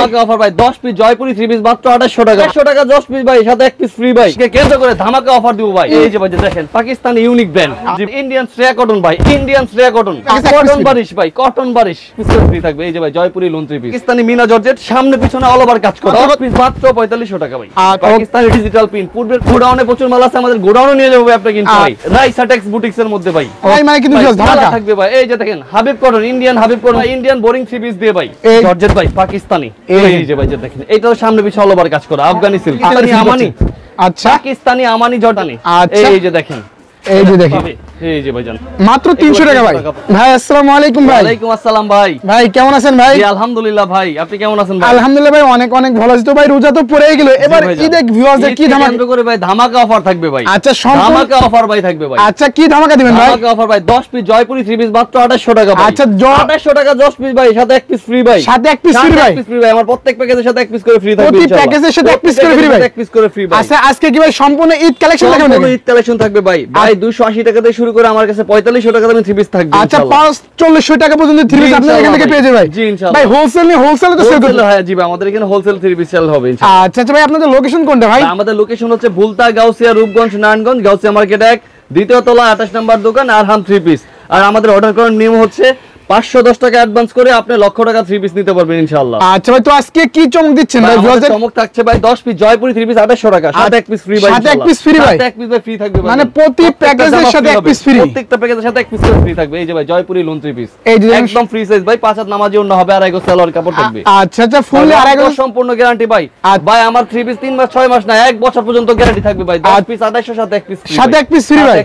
ধামাকা অফার ভাই 10 piece Jaipuri 3 piece মাত্র 2800 টাকা 100 টাকা 10 পিস ভাই সাথে 1 পিস ফ্রি ভাই কেন্দ্র করে ধামাকা অফার দিব ভাই এই যে ভাই দেখেন Pakistani unique brand Indian Shreya cotton ভাই Indian Shreya cotton cotton Barish ভাই কটন বারিশ পিস ফ্রি থাকবে এই যে ভাই জয়পুরি লোন 3 পিস পাকিস্তানি মিনা জর্জেট সামনে পিছনে অল ওভার কাজ করা 10 পিস মাত্র 4500 টাকা ভাই পাকিস্তানি ডিজিটাল পিন পূর্বের গোডাউনে প্রচুর মাল আছে আমাদের গোডাউনে নিয়ে যাবো আপনি কিন্তু ভাই রাইসাটেক্স বুটিক্স এর মধ্যে ভাই ভাই মানে কিন্তু ধামাকা থাকবে ভাই এই যে দেখেন Habib cotton Indian Habib cotton Indian boring 3 piece দিয়ে ভাই জর্জেট ভাই পাকিস্তানি এই যে ভাই দেখেন এটাও সামনে পিছনে অল ওভার কাজ করা আফগানি সিল্ক আমানি আচ্ছা পাকিস্তানি আমানি জর্দানি এই যে দেখেন এই যে দেখেন এই যে ভাইজান মাত্র 300 টাকা ভাই ভাই আসসালামু আলাইকুম ভাই ওয়ালাইকুম আসসালাম ভাই ভাই কেমন আছেন ভাই জি আলহামদুলিল্লাহ ভাই আপনি কেমন আছেন ভাই আলহামদুলিল্লাহ ভাই অনেক অনেক ভালো আছি তো ভাই রোজা তো পড়েই গেল এবার ঈদে ভিউয়ারদের কি ধামাকা করে ভাই ধামাকা অফার থাকবে ভাই আচ্ছা ধামাকা অফার ভাই থাকবে ভাই আচ্ছা কি ধামাকা দিবেন ভাই ধামাকা অফার ভাই 10 পিস জয়পুরি 3 পিস মাত্র 2800 টাকা ভাই আচ্ছা 2800 টাকা 10 পিস ভাই সাথে 1 পিস ফ্রি ভাই সাথে 1 পিস ফ্রি ভাই 1 পিস ফ্রি ভাই আমার প্রত্যেক প্যাকেজের সাথে 1 পিস করে ফ্রি থাকবে প্রতি প্যাকেজের সাথে 1 পিস করে ফ্রি ভাই 1 পিস করে ফ্রি ভাই আচ্ছা আজকে কি ভাই সম্পূর্ণ ঈদ কালেকশন দেখাবেন সম্পূর্ণ ঈদ কালেকশন থাকবে ভাই ভাই 280 টাকা থেকে শুরু করে আমার কাছে 4500 টাকা দামে 3 পিস থাকবে আচ্ছা 4500 টাকা পর্যন্ত 3 পিস আপনি এখান থেকে পেয়ে যাবেন ভাই জি ইনশাআল্লাহ ভাই হোলসেলে তো সেল করতে হ্যাঁ জি ভাই আমাদের এখানে হোলসেল 3 পিস সেল হবে ইনশাআল্লাহ আচ্ছা আচ্ছা ভাই আপনাদের লোকেশন কোনটা ভাই আমাদের লোকেশন হচ্ছে ভুলতা গাউসিয়া রূপগঞ্জ নারায়ণগঞ্জ গাউসিয়া মার্কেট 1 দ্বিতীয় তলা 28 নম্বর দোকান আরহাম 3 পিস আর আমাদের অর্ডার করার নিয়ম হচ্ছে 510 টাকা অ্যাডভান্স করে আপনি লক্ষ টাকা 3 পিস নিতে পারবেন ইনশাআল্লাহ আচ্ছা ভাই তো আজকে কি চমক দিচ্ছেন ভাই ভিউয়ারদের চমক থাকছে ভাই 10 পিস জয়পুরি 3 পিস 2800 টাকা সাথে 1 পিস ফ্রি ভাই সাথে 1 পিস ফ্রি ভাই সাথে 1 পিস ভাই ফ্রি থাকবে ভাই মানে প্রতি প্যাকেজের সাথে 1 পিস ফ্রি প্রত্যেকটা প্যাকেজের সাথে 1 পিস করে ফ্রি থাকবে এই যে ভাই জয়পুরি লোন 3 পিস এই যে একদম ফ্রি সাইজ ভাই 5 হাত নামাজি ওন্না হবে আর এগো সেলর কাপড় থাকবে আচ্ছা আচ্ছা ফুল আর এগো সম্পূর্ণ গ্যারান্টি ভাই ভাই আমার 3 পিস 3 মাস 6 মাস না 1 বছর পর্যন্ত গ্যারান্টি থাকবে ভাই 10 পিস 2800 সাথে 1 পিস ফ্রি সাথে 1 পিস ফ্রি ভাই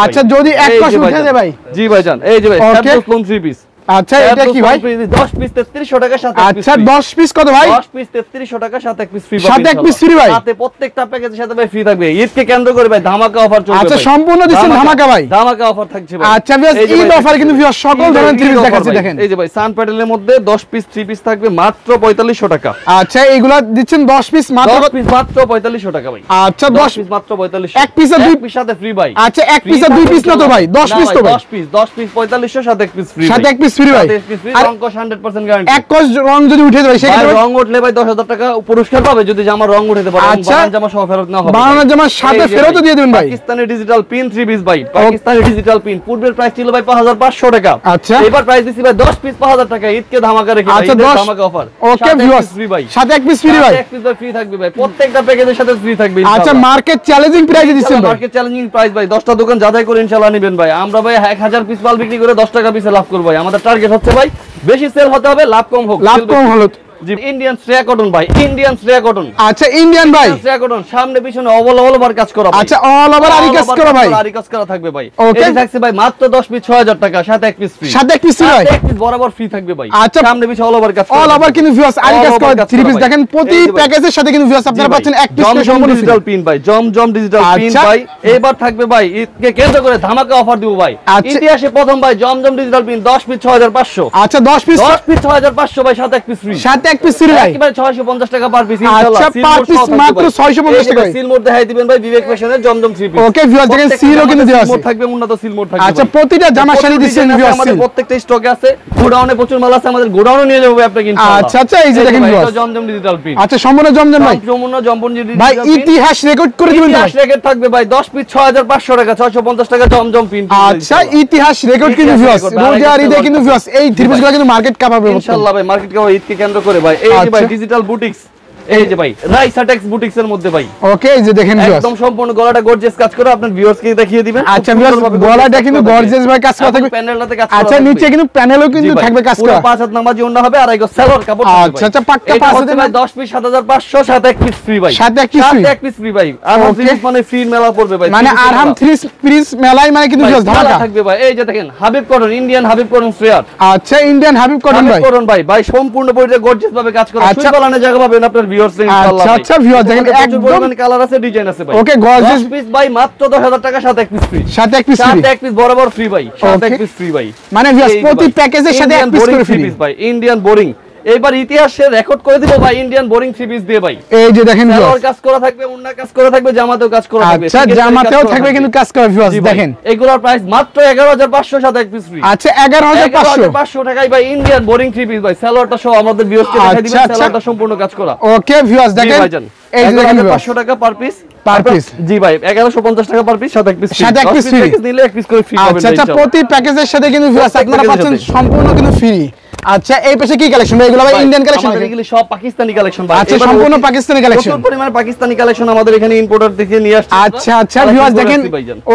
আচ্ছা যদি এক মাস উঠে যায় ভাই জি ভাইজান এই যে ভাই স্যামসাং লোন 3 পিস আচ্ছা এটা কি ভাই 10 পিস 3300 টাকা সাথে আচ্ছা 10 পিস কত ভাই 10 পিস 3300 টাকা সাথে 1 পিস ফ্রি সাথে 1 পিস ফ্রি ভাই সাথে প্রত্যেকটা প্যাকেজের সাথে ভাই ফ্রি থাকবে ঈদকে কেন্দ্র করে ভাই ধামাকা অফার চলবে আচ্ছা সম্পূর্ণ দিচ্ছেন ধামাকা ভাই ধামাকা অফার থাকছে ভাই আচ্ছা ভিউয়ার্স ঈদ অফার কিন্তু ভিউয়ার্স সকল ধরনের 3 পিস দেখাচ্ছি দেখেন এই যে ভাই সান প্যাডেলের মধ্যে 10 পিস 3 পিস থাকবে মাত্র 4500 টাকা আচ্ছা এইগুলা দিচ্ছেন 10 পিস মাত্র 10 পিস মাত্র 4500 টাকা ভাই আচ্ছা 10 পিস মাত্র 4500 এক পিস আর দুই পিস সাথে ফ্রি ভাই আচ্ছা এক পিস আর দুই পিস না তো ভাই 10 পিস তো ভাই 10 পিস 4500 সাথে 1 পিস ফ্রি সাথে 1 পিস ফ্রি ভাই আর অঙ্কশ 100% গ্যারান্টি এক কোষ রং যদি উঠে যায় সেক্ষেত্রে রং উঠলে ভাই 10000 টাকা পুরস্কার পাবে যদি জামা রং উঠে যেতে পারে বানান জামা সহ ফেরত না হবে বানান জামার সাথে ফেরত দিয়ে দিবেন ভাই পাকিস্তানি ডিজিটাল পিন 3 পিস ভাই পাকিস্তানি ডিজিটাল পিন পূর্বের প্রাইস ছিল ভাই 5500 টাকা আচ্ছা এবার প্রাইস দিছি ভাই 10 পিস 5000 টাকা ঈদকে ধামাকা রেখে আচ্ছা ধামাকা অফার ওকে ভিউয়ার্স ফ্রি ভাই সাথে 1 পিস ফ্রি ভাই 1 পিস ফ্রি থাকবে ভাই প্রত্যেকটা প্যাকেজের সাথে ফ্রি থাকবে আচ্ছা মার্কেট চ্যালেঞ্জিং প্রাইসে দিচ্ছেন ভাই মার্কেট চ্যালেঞ্জিং প্রাইস ভাই 10টা দোকান যাচাই করে ইনশাআল্লাহ নেবেন ভাই আমরা ভাই 1000 পিস মাল বিক্রি করে 10 টাকা পিসে লাভ করব ভাই আমাদের টার্গেট হচ্ছে ভাই বেশি সেল হতে হবে লাভ কম হোক লাভ কম হলো জি ইন্ডিয়ান শ্রেয়া কটন ভাই ইন্ডিয়ান শ্রেয়া কটন আচ্ছা ইন্ডিয়ান ভাই শ্রেয়া কটন সামনে পিছনে অল ওভার কাজ করা আচ্ছা অল ওভার আরি কাজ করা ভাই আরি কাজ করা থাকবে ভাই ওকে এই থাকছে ভাই মাত্র 10 পিস 6000 টাকা সাথে 1 পিস ফ্রি সাথে 1 পিস ফ্রি ভাই 1 পিস বরাবর ফ্রি থাকবে ভাই আচ্ছা সামনে পিছনে অল ওভার কাজ অল ওভার কিন্তু ভিউয়ার্স আরি কাজ করা 3 পিস দেখেন প্রতি প্যাকেজের সাথে কিন্তু ভিউয়ার্স আপনারা পাচ্ছেন 1 পিস করে সম্পূর্ণ ডিজিটাল পিন ভাই জম ডিজিটাল পিন ভাই এবার থাকবে ভাই ঈদকে কেন্দ্র করে ধামাকা অফার দিব ভাই ইতিহাসে প্রথম ভাই জম ডিজিটাল পিন 10 পিস 6500 আচ্ছা 10 পিস 6500 ভাই সাথে 1 পিস ফ্রি সাথে 1 পিস ফ্রি ভাই একেবারে 650 টাকা পার পিস ইনশাআল্লাহ আচ্ছা পার পিস মাত্র 650 টাকা সিল মোড দেখাই দিবেন ভাই বিবেক ফ্যাশনের জম 3 পিস ওকে ভিউয়ার্স দেখেন সিলও কিন্তু দেওয়া আছে মোড থাকবে উন্নত সিল মোড থাকবে আচ্ছা প্রতিটা জামা শাড়ি দিচ্ছেন ভিউয়ার্স আমাদের প্রত্যেকটা স্টকে আছে গোডাউনে প্রচুর মাল আছে আমাদের গোডাউনে নিয়ে যাবো আপনি ইনশাআল্লাহ আচ্ছা আচ্ছা এই যে দেখেন ভিউয়ার্স জম ডিজিটাল পিন আচ্ছা সম্পূর্ণ জম ভাই সম্পূর্ণ জম ডিজিটাল ভাই ইতিহাস রেকর্ড করে দিবেন ইতিহাস রেকর্ড থাকবে ভাই 10 পিস 6500 টাকা 650 টাকা জম পিন আচ্ছা ইতিহাস রেকর্ড কিন্তু ভিউয়ার্স রোজার ঈদে কিন্তু ভিউয়ার্স এই 3 পিসগুলো কিন্তু মার্কেট কাঁপাবে ইনশাআল্লাহ ভাই মার্কেট কাঁপাবে ঈদকে কেন্দ্র করে ভাই এই যে ভাই ডিজিটাল বুটিক্স এই যে ভাই রাইসাটেক্স বুটিক্স এর মধ্যে ভাই ওকে এই যে দেখেন ভিউয়ার্স একদম সম্পূর্ণ গলাটা গর্জিয়াস কাজ করে আপনার ভিউয়ার্স কে দেখিয়ে দিবেন আচ্ছা ভিউয়ার্স গলাটা কিন্তু গর্জিয়াস ভাই কাজ করা থাকবে প্যানেলটাতে কাজ করা আচ্ছা নিচে কিন্তু প্যানেলও কিন্তু থাকবে কাজ করা পুরো 5 হাত নামাজি ওন্না হবে আর এগো সেলর কাপড় থাকবে আচ্ছা আচ্ছা পাক্কা 5 হাতে ভাই 10 পিস 7500 সাথে 1 পিস ফ্রি ভাই সাথে 1 পিস ফ্রি ভাই আর মানে ফ্রি মেলা পড়বে ভাই মানে আরহাম 3 পিস মেলাই মানে কিন্তু ভিউয়ার্স ধামাকা থাকবে ভাই এই যে দেখেন Habib cotton Indian Habib cotton fair আচ্ছা ইন্ডিয়ান হাবিব কটন ভাই ভাই সম্পূর্ণ বডিতে গর্জিয়াস ভাবে কাজ করা সুই বানানো জায়গা পাবেন আপনার ভিউয়ার্স ইনশাআল্লাহ আচ্ছা আচ্ছা ভিউয়ার্স দেখেন একদম কালার আছে ডিজাইন আছে ভাই ওকে গর্জিয়াস পিস ভাই মাত্র 10000 টাকা সাথে 1 পিস ফ্রি সাথে 1 পিস ফ্রি সাথে 1 পিস বরাবর ফ্রি ভাই সাথে 1 পিস ফ্রি ভাই মানে ভিউয়ার্স প্রতি প্যাকেজের সাথে 1 পিস করে ফ্রি ভাই ইন্ডিয়ান বোরিং এইবার ইতিহাসে রেকর্ড করে দিব ভাই ইন্ডিয়ান বোরিং থ্রি পিস দিয়ে ভাই। এই যে দেখেন সালোয়ার কাজ করা থাকবে, ওন্না কাজ করা থাকবে, জামাতেও কাজ করা থাকবে। আচ্ছা, জামাতেও থাকবে কিন্তু কাজ করা ভিউয়ার্স দেখেন। এগুলোর প্রাইস মাত্র 11500 সাথে এক পিস ফ্রি। আচ্ছা 11500 টাকায় ভাই ইন্ডিয়ান বোরিং থ্রি পিস ভাই। সালোয়ারটা সহ আমাদের ভিউয়ার্সকে দেখাই দিবেন, সালোয়ারটা সম্পূর্ণ কাজ করা। ওকে ভিউয়ার্স দেখেন, এই যে দেখেন 500 টাকা পার পিস। জি ভাই 1150 টাকা পার পিস, সাথে এক পিস ফ্রি। সাথে এক পিস ফ্রি নিলে এক পিস করে ফ্রি পাবেন। আচ্ছা, প্রতি প্যাকেজের সাথে কিন্তু ভিউয়ার্স আপনারা পাচ্ছেন সম্পূর্ণ কিন্তু ফ্রি। আচ্ছা, এই পাশে কি কালেকশন ভাই? এগুলো ভাই ইন্ডিয়ান কালেকশন নাকি? এগুলো সব পাকিস্তানি কালেকশন ভাই। আচ্ছা, সম্পূর্ণ পাকিস্তানি কালেকশন। প্রচুর পরিমাণে পাকিস্তানি কালেকশন আমাদের এখানে ইম্পোর্টার থেকে নিয়ে আসছে। আচ্ছা ভিউয়ার্স দেখেন।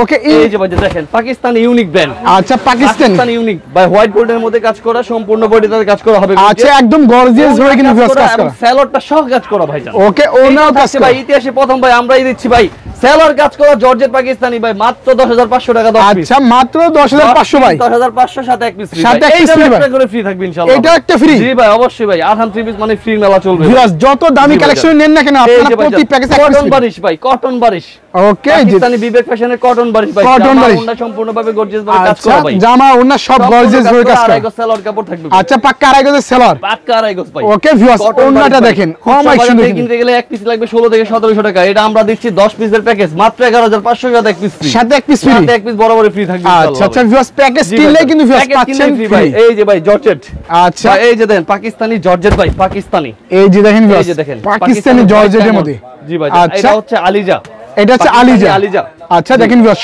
ওকে, এই যে ভাই দেখেন পাকিস্তানি ইউনিক ব্র্যান্ড। আচ্ছা, পাকিস্তানি ইউনিক ভাই, হোয়াইট গোল্ডের মধ্যে কাজ করা, সম্পূর্ণ বডিতে কাজ করা হবে। আচ্ছা, একদম গর্জিয়াস ভাবে কিন্তু ভিউয়ার্স কাজ করা। সালোয়ারটা সহ কাজ করা ভাই জান। ওকে, ওনাও কাজ করা ভাই। ইতিহাসে প্রথম ভাই আমরাই দিচ্ছি ভাই সালোয়ার কাজ করা জর্জেট পাকিস্তানি ভাই, মাত্র 10500 টাকা 10 পিস। আচ্ছা, মাত্র 10500 ভাই। 10500 সাথে এক পিস ফ্রি। সাথে এক পিস ফ্রি করে ফ্রি থাকবে ইনশাআল্লাহ। এটা একটা ফ্রি। জি ভাই, অবশ্যই ভাই। আরহাম থ্রি পিস মানে ফ্রি মেলা চলবে। ভিউয়ার্স যত দামি কালেকশন নেন না কেন আপনারা প্রতি প্যাকেজে কটন বারিশ ভাই, কটন বারিশ। ওকে, পাকিস্তানি বিবেক ফ্যাশনের কটন বারিশ ভাই। কটন বারিশ ওন্না সম্পূর্ণভাবে গর্জিয়াস ভাবে কাজ করা ভাই। জামা ওন্না সব গর্জিয়াস ভাবে কাজ করা। আড়াই গজ সালোয়ার কাপড় থাকবে। আচ্ছা, পাক্কা আড়াই গজের সালোয়ার। পাক্কা আড়াই গজ ভাই। ওকে ভিউয়ার্স, ওন্নাটা দেখেন। ও মাই সুন্দর। কিনতে গেলে এক পিস লাগবে 16 থেকে 1700 টাকা। এটা আমরা দিচ্ছি 10 পিসের প্যাকেজ মাত্র 11500 টাকা এক পিস ফ্রি। সাথে এক পিস ফ্রি। সাথে এক পিস বরাবর ফ্রি থাকবে ইনশাআল্লাহ। আচ্ছা ভিউয়ার্স, প্যাকেজ কিনলে কিন্তু ভিউয়ার্স পাচ্ছেন ফ্রি ভাই। এই যে ভাই জর্জেট। আচ্ছা, এই যে দেখেন পাকিস্তানি জর্জেট ভাই, পাকিস্তানি। এই যে দেখেন ভিউয়ার্স, এই যে দেখেন পাকিস্তানি জর্জেটের মধ্যে। জি ভাই, আচ্ছা, এটা হচ্ছে আলিজা। এটা হচ্ছে আলিজা। আচ্ছা দেখেন ভিউয়ার্স,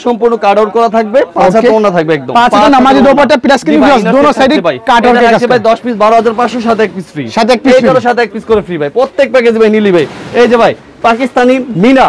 সম্পূর্ণ কাট আউট করা থাকবে, পাঁচটা ওন্না থাকবে একদম। পাঁচটা নামাজি দোপাট্টা প্লাস কিন্তু ভিউয়ার্স দোনো সাইডে কাট আউট কাজ ভাই। 10 পিস 12500 সাথে এক পিস ফ্রি। সাথে এক পিস ফ্রি। এটার সাথে এক পিস করে ফ্রি ভাই। প্রত্যেক প্যাকেজ ভাই নিলি ভাই। এই যে ভাই পাকিস্তানি মিনা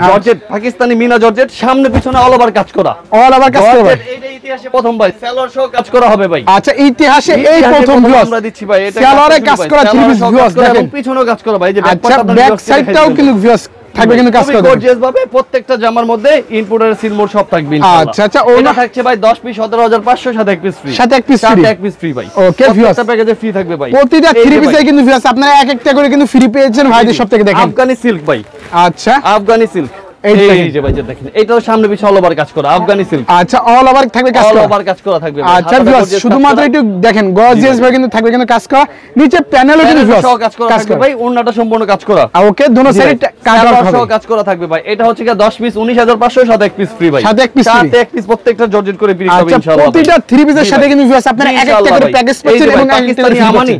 জর্জেট, পাকিস্তানি মিনা জর্জেট, সামনে পিছনে অল ওভার কাজ করা। অল ওভার কাজ করা। এটা ইতিহাসে প্রথম ভাই, সালোয়ার সহ কাজ করা হবে ভাই। আচ্ছা, ইতিহাসে এই প্রথম ভিউয়ার্স আমরা দিচ্ছি ভাই। এটা সালোয়ারে কাজ করা থ্রি পিস ভিউয়ার্স দেখেন, এবং পিছনেও কাজ করা ভাই। যে আচ্ছা, ব্যাক সাইডটাও কিন্তু ভিউয়ার্স থাকবে কিন্তু কাজ করা। গর্জিয়াস ভাবে প্রত্যেকটা জামার মধ্যে ইনপুটের সিলমোর সব থাকবে ইনশাআল্লাহ। আচ্ছা, ওনা থাকছে ভাই 10 পিস 17500 সাথে এক পিস ফ্রি। সাথে এক পিস ফ্রি। সাথে এক পিস ফ্রি ভাই। ওকে ভিউয়ার্স, প্রত্যেকটা প্যাকেজে ফ্রি থাকবে ভাই। প্রতিটা থ্রি পিসে কিন্তু ভিউয়ার্স আপনারা এক একটা করে কিন্তু ফ্রি পেয়েছেন ভাইদের সব থেকে দেখেন। আফগানি সিল্ক ভাই। আচ্ছা, আফগানি সিল্ক। এই যে ভাই দেখেন, এটাও সামনে পিছনে অল ওভার কাজ করা আফগানি সিল্ক। আচ্ছা, অল ওভার থাকবে কাজ করা। অল ওভার কাজ করা থাকবে। আচ্ছা ভিউয়ার্স, শুধুমাত্র একটু দেখেন গর্জিয়াস ভাবে কিন্তু থাকবে কিন্তু কাজ করা। নিচে প্যানেলও কিন্তু ভিউয়ার্স কাজ করা থাকবে ভাই। ওন্নাটা সম্পূর্ণ কাজ করা। ওকে, দোনো সাইডে কাট আউট হবে। কাজ করা থাকবে ভাই। এটা হচ্ছে কি 10 পিস 19500 সাথে এক পিস ফ্রি ভাই। সাথে এক পিস ফ্রি। সাথে এক পিস প্রত্যেকটা জর্জেট করে ফ্রি পাবেন ইনশাআল্লাহ। প্রতিটা থ্রি পিসের সাথে কিন্তু ভিউয়ার্স আপনারা এক একটা করে প্যাকেজ পাচ্ছেন এবং পাকিস্তানি আমানি।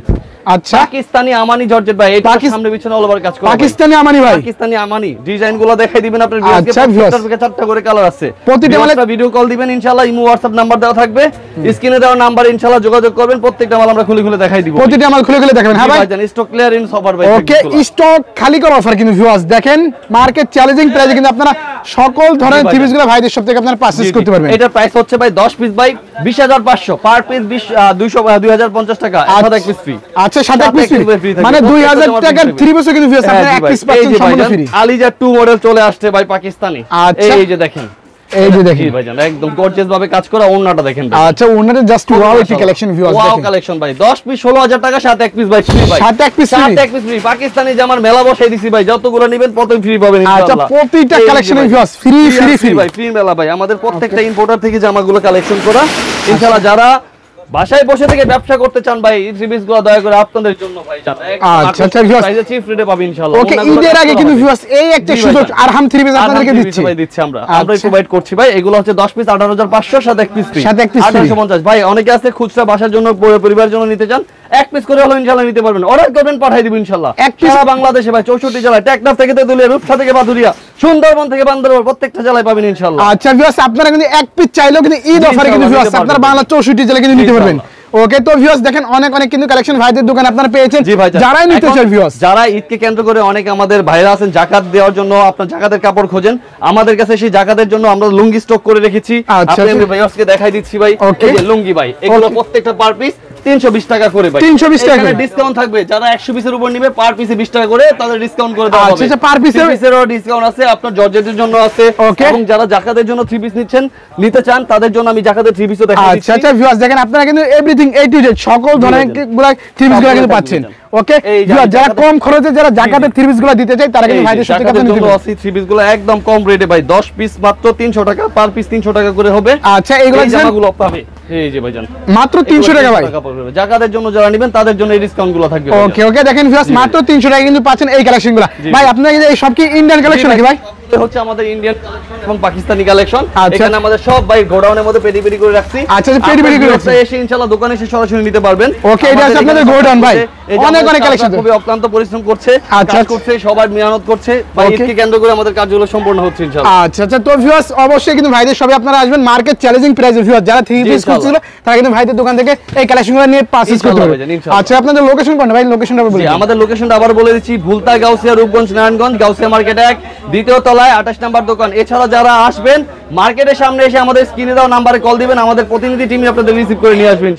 আচ্ছা, পাকিস্তানি আমানি জর্জেট ভাই। এটা সামনে পিছনে অল ওভার কাজ করা। পাকিস্তানি আমানি ভাই। পাকিস্তানি আমানি ডিজাইনগুলো দেখাই দিবেন আপনার ভিউয়ারকে। আচ্ছা, প্রত্যেকটা চারটা করে কালার আছে। প্রতিটা মালে ভিডিও কল দিবেন ইনশাআল্লাহ। ইমো WhatsApp নাম্বার দেওয়া থাকবে, স্ক্রিনে দেওয়া নাম্বার ইনশাআল্লাহ যোগাযোগ করবেন। প্রত্যেকটা মাল আমরা খুলে খুলে দেখাই দিব। প্রতিটা মাল খুলে খুলে দেখাবেন। হ্যাঁ ভাই, স্টক ক্লিয়ার ইন অফার ভাই। ওকে, স্টক খালি করা অফার কিন্তু ভিউয়ার্স দেখেন, মার্কেট চ্যালেঞ্জিং প্রাইসে কিন্তু আপনারা সকল ধরনের থ্রি পিসগুলো ভাইদের সব থেকে আপনারা পারচেজ করতে পারবেন। এটা প্রাইস হচ্ছে ভাই 10 পিস ভাই 20500 পার পিস 2050 টাকা। সাথে এক পিস ফ্রি। আচ্ছা, সাথে এক পিস ফ্রি মানে 2000 টাকার থ্রি পিসও কিন্তু ভিউয়ার্স আপনারা এক পিস পাচ্ছেন সম্পূর্ণ ফ্রি। আলিজা 2 মডেল চলে আসছে ভাই পাকিস্তানি। এই যে দেখেন, এই যে দেখেন ভাইজান একদম গর্জিয়াস ভাবে কাজ করা। ওন্নাটা দেখেন ভাই। আচ্ছা, ওন্নাটা জাস্ট ওয়াও একটি কালেকশন ভিউয়ার্স দেখেন। ওয়াও কালেকশন ভাই। 10 পিস 16000 টাকা, সাথে এক পিস ভাই ফ্রি ভাই। সাথে এক পিস ফ্রি। সাথে এক পিস ফ্রি। পাকিস্তানি জামার মেলা বসাই দিছি ভাই। যতগুলো নেবেন প্রথম ফ্রি পাবেন ইনশাআল্লাহ। আচ্ছা, প্রতিটা কালেকশনে ভিউয়ার্স ফ্রি ফ্রি ফ্রি ভাই। ফ্রি মেলা ভাই। আমাদের প্রত্যেকটা ইম্পোর্টার থেকে জামাগুলো কালেকশন করা ইনশাআল্লাহ। যারা বাসায় বসে থেকে ব্যবসা করতে চান ভাই, এই থ্রি পিসগুলো দয়া করে আপনাদের জন্য ভাই জান। আচ্ছা আচ্ছা ভিউয়ার্স, প্রাইসে চিপ রেটে পাবেন ইনশাআল্লাহ। ওকে, ঈদের আগে কিন্তু ভিউয়ার্স এই একটা সুযোগ আরহাম থ্রি পিস আপনাদেরকে দিচ্ছি ভাই। দিচ্ছি আমরা প্রোভাইড করছি ভাই। এগুলো হচ্ছে 10 পিস 18500 সাথে এক পিস ফ্রি। সাথে এক পিস ফ্রি 1850 ভাই। অনেকে আছে খুচরা বাসার জন্য পরিবারের জন্য নিতে চান, এক পিস করে হলো ইনশাআল্লাহ নিতে পারবেন। অর্ডার করবেন, পাঠিয়ে দিব ইনশাআল্লাহ। সারা বাংলাদেশে ভাই 64 জেলায়, টেকনাফ থেকে তেতুলিয়া, রূপসা থেকে বাদুরিয়া, সুন্দরবন থেকে বান্দরবান, প্রত্যেকটা জেলায় পাবেন ইনশাআল্লাহ। আচ্ছা ভিউয়ার্স, আপনারা কিন্তু এক পিস চাইলেও কিন্তু ঈদ অফারে কিন্তু ভিউয়ার্স আপনারা বাংলা 64 জেলায় কিন্তু নিতে পারবেন। ওকে, তো ভিউয়ার্স দেখেন অনেক অনেক কিন্তু কালেকশন ভাইদের দোকান আপনারা পেয়েছেন। যারাই নিতে চান ভিউয়ার্স, যারা ঈদকে কেন্দ্র করে অনেক আমাদের ভাইরা আছেন জাকাত দেওয়ার জন্য, আপনার জাকাতের কাপড় খোঁজেন, আমাদের কাছে সেই জাকাতের জন্য আমরা লুঙ্গি স্টক করে রেখেছি। আপনাদের ভাইয়ার্সকে দেখাই দিচ্ছি ভাই। এই যে লুঙ্গি ভাই, এগুলো প্রত্যেকটা পার পিস 320 টাকা করে ভাই। 320 টাকা এখানে ডিসকাউন্ট থাকবে। যারা 100 পিসের উপর নেবে পার পিসে 20 টাকা করে তাদের ডিসকাউন্ট করে দেওয়া হবে। আচ্ছা, পার পিসেরও ডিসকাউন্ট আছে, আপনার জর্জেটের জন্য আছে। এবং যারা জাকাতের জন্য 3 পিস নিতে চান তাদের জন্য আমি জাকাতের 3 পিসও দেখাই দিচ্ছি। আচ্ছা আচ্ছা ভিউয়ার্স দেখেন, আপনারা কিন্তু এভরিথিং A to Z সকল ধরনের গুলা থ্রি পিসগুলো কিন্তু পাচ্ছেন। ওকে যারা কম খরচে যারা জাকাতের থ্রি পিস গুলো দিতে চায় তারা কিন্তু ভাইদের সাথে কথা নিতে পারে। থ্রি পিস গুলো একদম কম রেটে ভাই 10 পিস মাত্র 300 টাকা, পার পিস 300 টাকা করে হবে। আচ্ছা এইগুলো জামাগুলো পাবে এই যে ভাইজান মাত্র 300 টাকা ভাই। জাকাতের জন্য যারা নেবেন তাদের জন্য এই ডিসকাউন্ট গুলো থাকবে। ওকে ওকে দেখেন ভিউয়ার্স মাত্র 300 টাকা কিন্তু পাচ্ছেন এই কালেকশন গুলো। ভাই আপনাদের এই সব কি ইন্ডিয়ান কালেকশন নাকি ভাই? হচ্ছে আমাদের ইন্ডিয়ান এবং পাকিস্তানি কালেকশন। এখানে আমাদের সব ভাই গোডাউনের মধ্যে পেডি পেডি করে রাখছি। আচ্ছা পেডি পেডি করে রাখছি, এসে ইনশাআল্লাহ দোকানে এসে সরাসরি নিতে পারবেন। ওকে এটা আছে আপনাদের গোডাউন ভাই, অনেক অনেক কালেকশন, খুবই অক্লান্ত পরিশ্রম করছে, কাজ করছে, সবাই মেহনত করছে ভাই, ঈদকে কেন্দ্র করে আমাদের কাজগুলো সম্পূর্ণ হচ্ছে ইনশাআল্লাহ। আচ্ছা আচ্ছা তো ভিউয়ার্স অবশ্যই কিন্তু ভাইদের সবে আপনারা আসবেন মার্কেট চ্যালেঞ্জিং প্রাইসে। ভিউয়ার্স যারা থ্রি পিস খুঁজছিল তারা কিন্তু ভাইদের দোকান থেকে এই কালেকশনগুলো নিয়ে পারচেজ করতে পারবেন। আচ্ছা আপনাদের লোকেশন কোনটা ভাই? লোকেশনটা বলুন। আমাদের লোকেশনটা আবার বলে দিচ্ছি, ভুলতা, গাউসিয়া, রূপগঞ্জ, নারায়ণগঞ্জ, গাউসিয়া মার্কেট 1 দ্বিতীয় তলায় 28 নাম্বার দোকান। এছাড়া যারা আসবেন মার্কেটের সামনে এসে আমাদের স্ক্রিনে দেওয়া নাম্বারে কল দিবেন, আমাদের প্রতিনিধি টিম আপনাদের রিসিভ করে নিয়ে আসবেন।